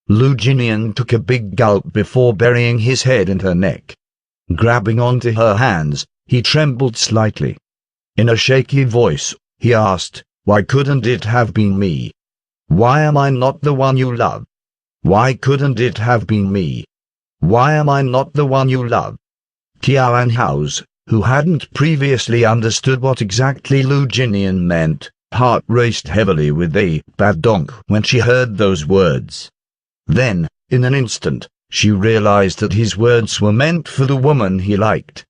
Lu Jinian took a big gulp before burying his head in her neck. Grabbing onto her hands, he trembled slightly. In a shaky voice, he asked, "Why couldn't it have been me? Why am I not the one you love? Why couldn't it have been me? Why am I not the one you love?" Tian Hao's, who hadn't previously understood what exactly Lu Jinian meant, heart raced heavily with a bad donk when she heard those words. Then, in an instant, she realized that his words were meant for the woman he liked.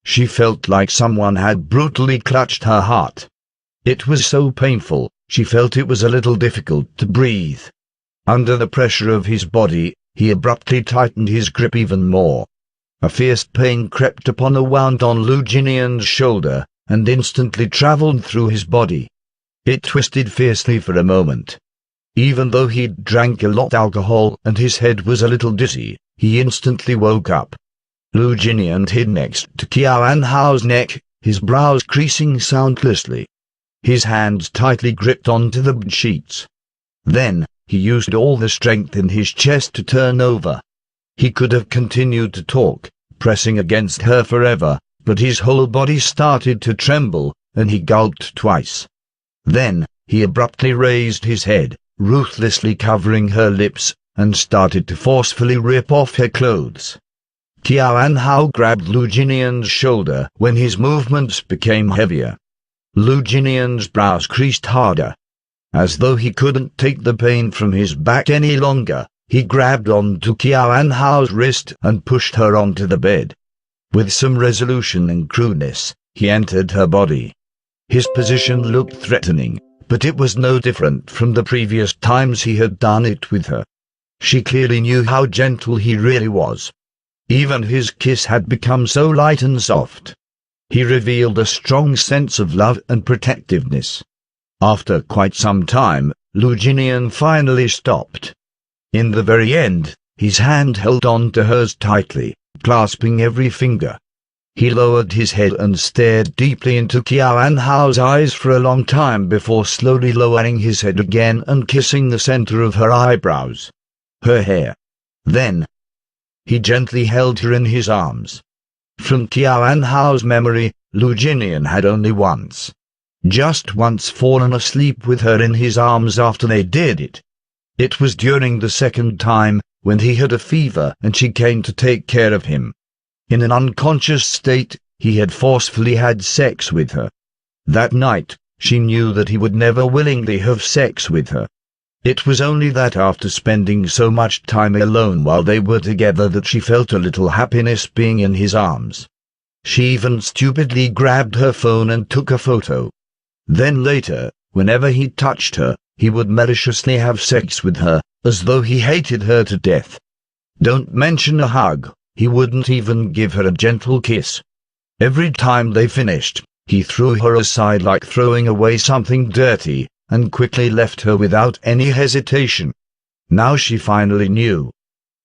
She felt like someone had brutally clutched her heart. It was so painful, she felt it was a little difficult to breathe. Under the pressure of his body, he abruptly tightened his grip even more. A fierce pain crept upon a wound on Lu Jinian's shoulder, and instantly traveled through his body. It twisted fiercely for a moment. Even though he'd drank a lot alcohol and his head was a little dizzy, he instantly woke up. Lu Jinian hid next to Tian Hao's neck, his brows creasing soundlessly. His hands tightly gripped onto the bed sheets. Then, he used all the strength in his chest to turn over. He could have continued to talk, pressing against her forever, but his whole body started to tremble, and he gulped twice. Then, he abruptly raised his head, ruthlessly covering her lips, and started to forcefully rip off her clothes. Tian Hao grabbed Lu Jinian's shoulder when his movements became heavier. Lu Jinian's brows creased harder. As though he couldn't take the pain from his back any longer, he grabbed onto Tian Hao's wrist and pushed her onto the bed. With some resolution and crudeness, he entered her body. His position looked threatening, but it was no different from the previous times he had done it with her. She clearly knew how gentle he really was. Even his kiss had become so light and soft. He revealed a strong sense of love and protectiveness. After quite some time, Lu Jinian finally stopped. In the very end, his hand held on to hers tightly, clasping every finger. He lowered his head and stared deeply into Tian Hao's eyes for a long time before slowly lowering his head again and kissing the center of her eyebrows. Her hair. Then, he gently held her in his arms. From Tian Hao's memory, Lu Jinian had only once, just once, fallen asleep with her in his arms after they did it. It was during the second time, when he had a fever and she came to take care of him. In an unconscious state, he had forcefully had sex with her. That night, she knew that he would never willingly have sex with her. It was only that after spending so much time alone while they were together that she felt a little happiness being in his arms. She even stupidly grabbed her phone and took a photo. Then later, whenever he touched her, he would maliciously have sex with her, as though he hated her to death. Don't mention a hug, he wouldn't even give her a gentle kiss. Every time they finished, he threw her aside like throwing away something dirty, and quickly left her without any hesitation. Now she finally knew.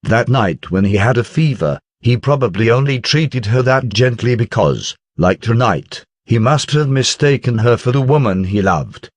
That night when he had a fever, he probably only treated her that gently because, like tonight, he must have mistaken her for the woman he loved.